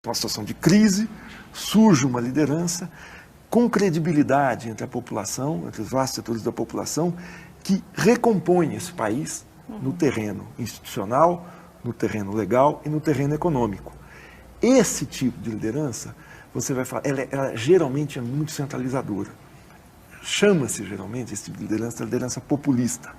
uma situação de crise, surge uma liderança com credibilidade entre a população, entre os vastos setores da população, que recompõe esse país no terreno institucional, no terreno legal e no terreno econômico. Esse tipo de liderança, você vai falar, ela geralmente é muito centralizadora. Chama-se geralmente esse tipo de liderança populista.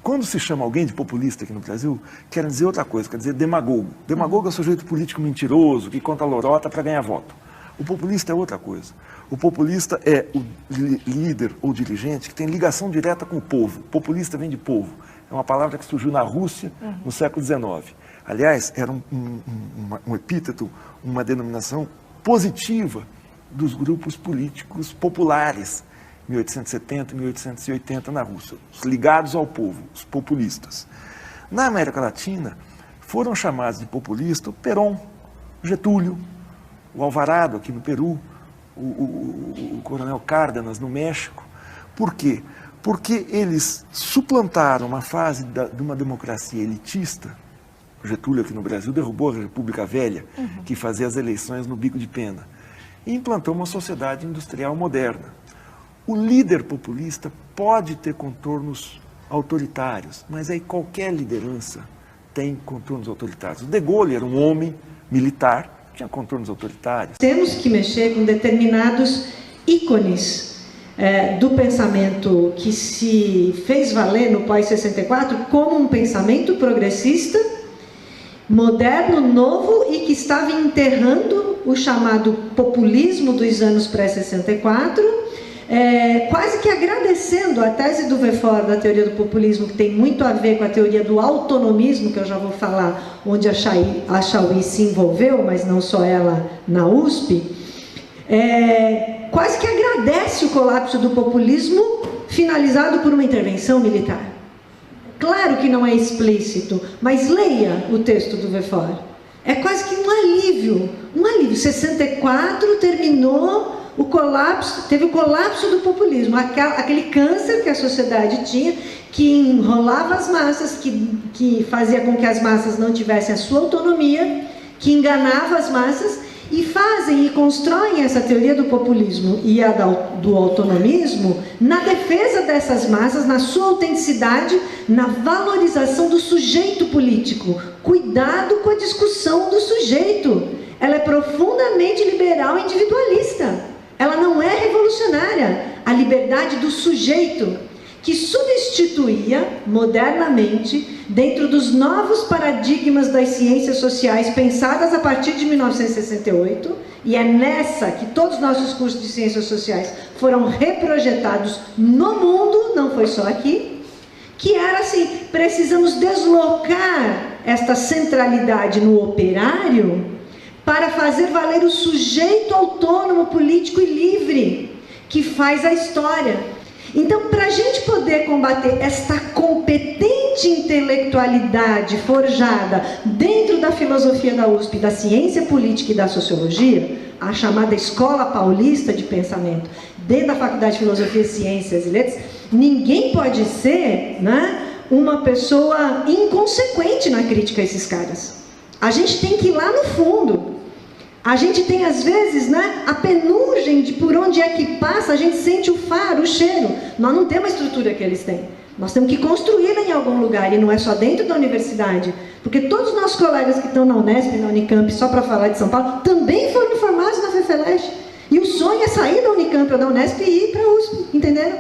Quando se chama alguém de populista aqui no Brasil, quer dizer outra coisa, quer dizer demagogo. Demagogo é o sujeito político mentiroso, que conta lorota para ganhar voto. O populista é outra coisa. O populista é o líder ou dirigente que tem ligação direta com o povo. Populista vem de povo. É uma palavra que surgiu na Rússia no século XIX. Aliás, era um epíteto, uma denominação positiva dos grupos políticos populares, 1870 e 1880 na Rússia, os ligados ao povo, os populistas. Na América Latina, foram chamados de populista o Perón, Getúlio, o Alvarado aqui no Peru, o Coronel Cárdenas no México. Por quê? Porque eles suplantaram uma fase de uma democracia elitista. O Getúlio aqui no Brasil derrubou a República Velha, que fazia as eleições no bico de pena, e implantou uma sociedade industrial moderna. O líder populista pode ter contornos autoritários, mas aí qualquer liderança tem contornos autoritários. O De Gaulle era um homem militar, tinha contornos autoritários. Temos que mexer com determinados ícones do pensamento que se fez valer no pós-64 como um pensamento progressista, moderno, novo e que estava enterrando o chamado populismo dos anos pré-64, quase que agradecendo a tese do Wefort da teoria do populismo, que tem muito a ver com a teoria do autonomismo, que eu já vou falar, onde a Chauí se envolveu, mas não só ela na USP, quase que agradece o colapso do populismo finalizado por uma intervenção militar. Claro que não é explícito, mas leia o texto do Wefort. É quase que um alívio. 64 terminou o colapso, teve o colapso do populismo, aquele câncer que a sociedade tinha, que enrolava as massas, que fazia com que as massas não tivessem a sua autonomia, que enganava as massas, e fazem e constroem essa teoria do populismo e a do autonomismo na defesa dessas massas, na sua autenticidade, na valorização do sujeito político. Cuidado com a discussão do sujeito. Ela é profundamente liberal e individualista. Ela não é revolucionária. A liberdade do sujeito, que substituía modernamente, dentro dos novos paradigmas das ciências sociais pensadas a partir de 1968, e é nessa que todos os nossos cursos de ciências sociais foram reprojetados no mundo, não foi só aqui, que era assim: precisamos deslocar esta centralidade no operário para fazer valer o sujeito autônomo, político e livre, que faz a história. Então, para a gente poder combater esta competente intelectualidade forjada dentro da filosofia da USP, da ciência política e da sociologia, a chamada Escola Paulista de Pensamento, dentro da Faculdade de Filosofia, Ciências e Letras, ninguém pode ser, né, uma pessoa inconsequente na crítica a esses caras. A gente tem que ir lá no fundo. A gente tem, às vezes, né, a penugem de por onde é que passa, a gente sente o faro, o cheiro. Nós não temos a estrutura que eles têm. Nós temos que construí-la em algum lugar, e não é só dentro da universidade. Porque todos os nossos colegas que estão na Unesp, na Unicamp, só para falar de São Paulo, também foram formados na FEFELESH. E o sonho é sair da Unicamp ou da Unesp e ir para a USP, entenderam?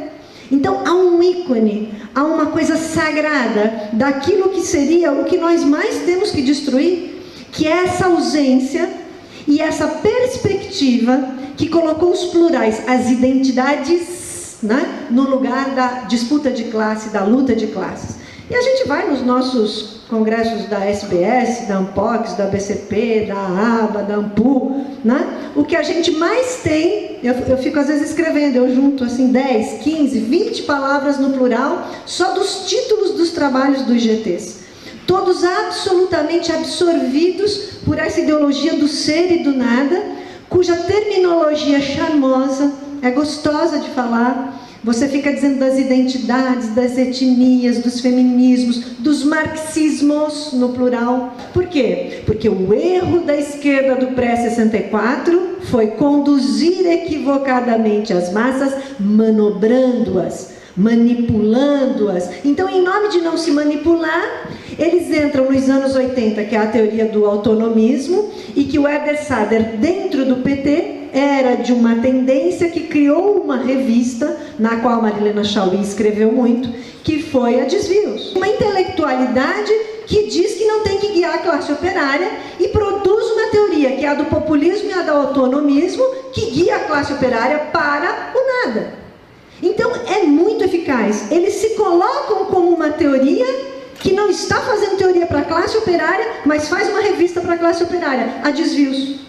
Então, há um ícone, há uma coisa sagrada daquilo que seria o que nós mais temos que destruir, que é essa ausência e essa perspectiva que colocou os plurais, as identidades, né, no lugar da disputa de classe, da luta de classes. E a gente vai nos nossos congressos da SBS, da Ampox, da BCP, da ABA, da AMPU, né, o que a gente mais tem, eu fico às vezes escrevendo, eu junto assim 10, 15, 20 palavras no plural, só dos títulos dos trabalhos dos GTs. Todos absolutamente absorvidos por essa ideologia do ser e do nada, cuja terminologia charmosa, é gostosa de falar, Você fica dizendo das identidades, das etnias, dos feminismos, dos marxismos, no plural. Por quê? Porque o erro da esquerda do pré-64 foi conduzir equivocadamente as massas, manobrando-as, manipulando-as. Então, em nome de não se manipular, eles entram nos anos 80, que é a teoria do autonomismo, e que o Herder Sader, dentro do PT, era de uma tendência que criou uma revista, na qual Marilena Chaui escreveu muito, que foi a Desvios. Uma intelectualidade que diz que não tem que guiar a classe operária e produz uma teoria, que é a do populismo e a do autonomismo, que guia a classe operária para o nada. Então, é muito eficaz. Eles se colocam como uma teoria que não está fazendo teoria para a classe operária, mas faz uma revista para a classe operária, a Desvios.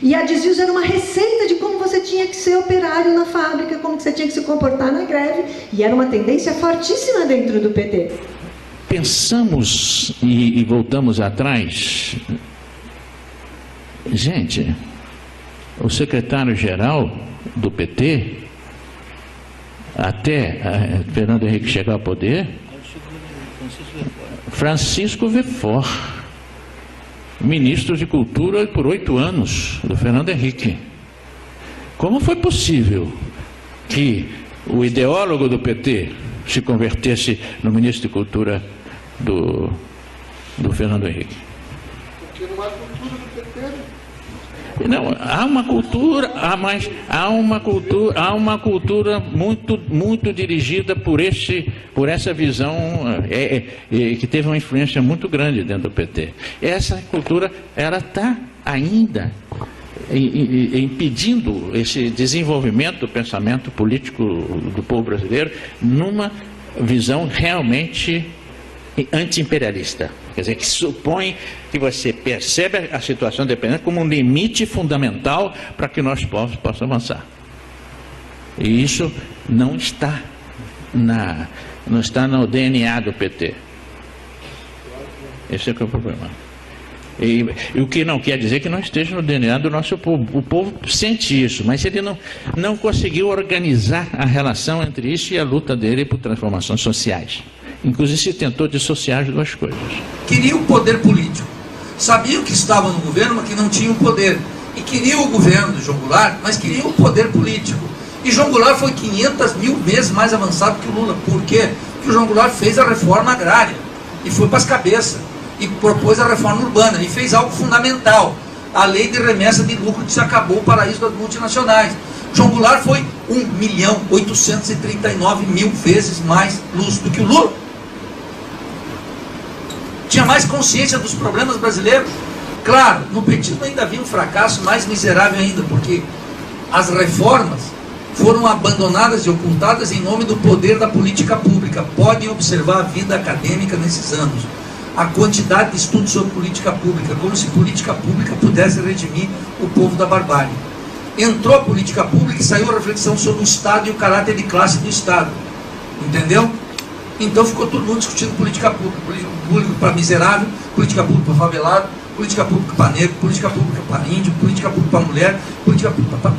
E a Desvios era uma receita de como você tinha que ser operário na fábrica, como você tinha que se comportar na greve, e era uma tendência fortíssima dentro do PT. Pensamos e voltamos atrás. Gente, o secretário-geral do PT, até Fernando Henrique chegar ao poder, Francisco Verfort, ministro de Cultura por 8 anos, do Fernando Henrique. Como foi possível que o ideólogo do PT se convertesse no ministro de Cultura do Fernando Henrique? Porque não há cultura do PT. Não, há uma cultura muito dirigida por essa visão que teve uma influência muito grande dentro do PT. Essa cultura, ela está ainda impedindo esse desenvolvimento do pensamento político do povo brasileiro numa visão realmente anti-imperialista. Quer dizer, que supõe que você percebe a situação dependente como um limite fundamental para que nós povos possam avançar. E isso não está no DNA do PT. Esse é que é o problema. E o que não quer dizer que não esteja no DNA do nosso povo. O povo sente isso, mas ele não conseguiu organizar a relação entre isso e a luta dele por transformações sociais. Inclusive se tentou dissociar as duas coisas. Queria o poder político. Sabiam que estavam no governo, mas que não tinham poder. E queriam o governo de João Goulart, mas queriam o poder político. E João Goulart foi 500.000 vezes mais avançado que o Lula. Por quê? Porque o João Goulart fez a reforma agrária. E foi para as cabeças. E propôs a reforma urbana. E fez algo fundamental. A lei de remessa de lucro, que se acabou o paraíso das multinacionais. João Goulart foi 1.839.000 vezes mais lúcido que o Lula. Tinha mais consciência dos problemas brasileiros. Claro, no petismo ainda havia um fracasso mais miserável ainda, porque as reformas foram abandonadas e ocultadas em nome do poder da política pública. Podem observar a vida acadêmica nesses anos. A quantidade de estudos sobre política pública, como se política pública pudesse redimir o povo da barbárie. Entrou a política pública e saiu a reflexão sobre o Estado e o caráter de classe do Estado. Entendeu? Então ficou todo mundo discutindo política pública para miserável, política pública para favelado, política pública para negro, política pública para índio, política pública para mulher, política pública para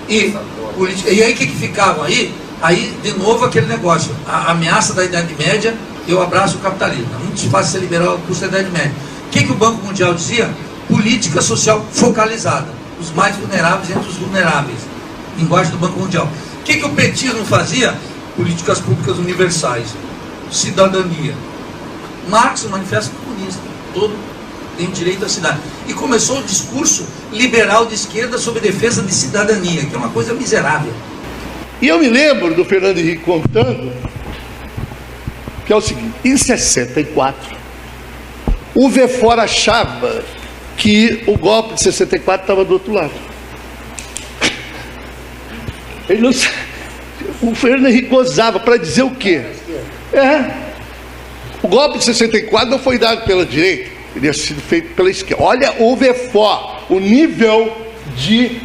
e aí o que ficava aí? Aí, de novo, aquele negócio, a ameaça da Idade Média, eu abraço o capitalismo. É muito fácil ser liberal ao custo da Idade Média. O que o Banco Mundial dizia? Política social focalizada, os mais vulneráveis entre os vulneráveis, linguagem do Banco Mundial. O que o petismo fazia? Políticas públicas universais, cidadania. Marx, o Manifesto Comunista, todo tem direito à cidade. E começou o discurso liberal de esquerda sobre defesa de cidadania, que é uma coisa miserável. E eu me lembro do Fernando Henrique contando que é o seguinte: em 64, o Verfort achava que o golpe de 64 estava do outro lado. Ele não... O Fernando Henrique gozava para dizer o quê? O golpe de 64 não foi dado pela direita, ele tinha sido feito pela esquerda. Olha o Verfort, o nível de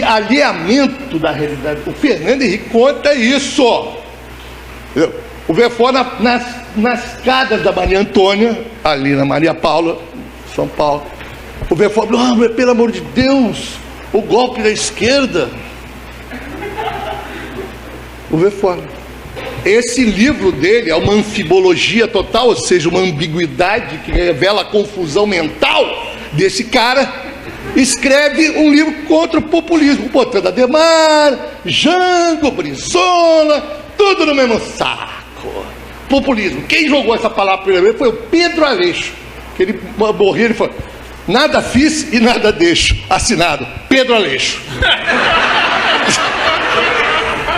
alinhamento da realidade. O Fernando Henrique conta isso. O Verfort nas escadas da Maria Antônia, ali na Maria Paula, São Paulo. O Verfort falou: pelo amor de Deus, o golpe da esquerda, o Wefort. Esse livro dele é uma anfibologia total, ou seja, uma ambiguidade que revela a confusão mental desse cara. Escreve um livro contra o populismo, botando Adhemar, Jango, Brizola, tudo no mesmo saco. Populismo. Quem jogou essa palavra primeiro foi o Pedro Aleixo, que ele morreu, ele falou: nada fiz e nada deixo. Assinado, Pedro Aleixo.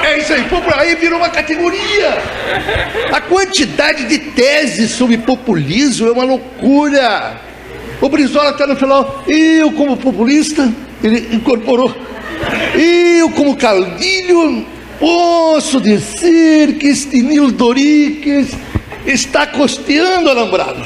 É isso aí, aí virou uma categoria. A quantidade de teses sobre populismo é uma loucura. O Brizola está no final, eu como populista, ele incorporou, eu como caudilho, posso dizer que este Nilo Doriques está costeando alambrado.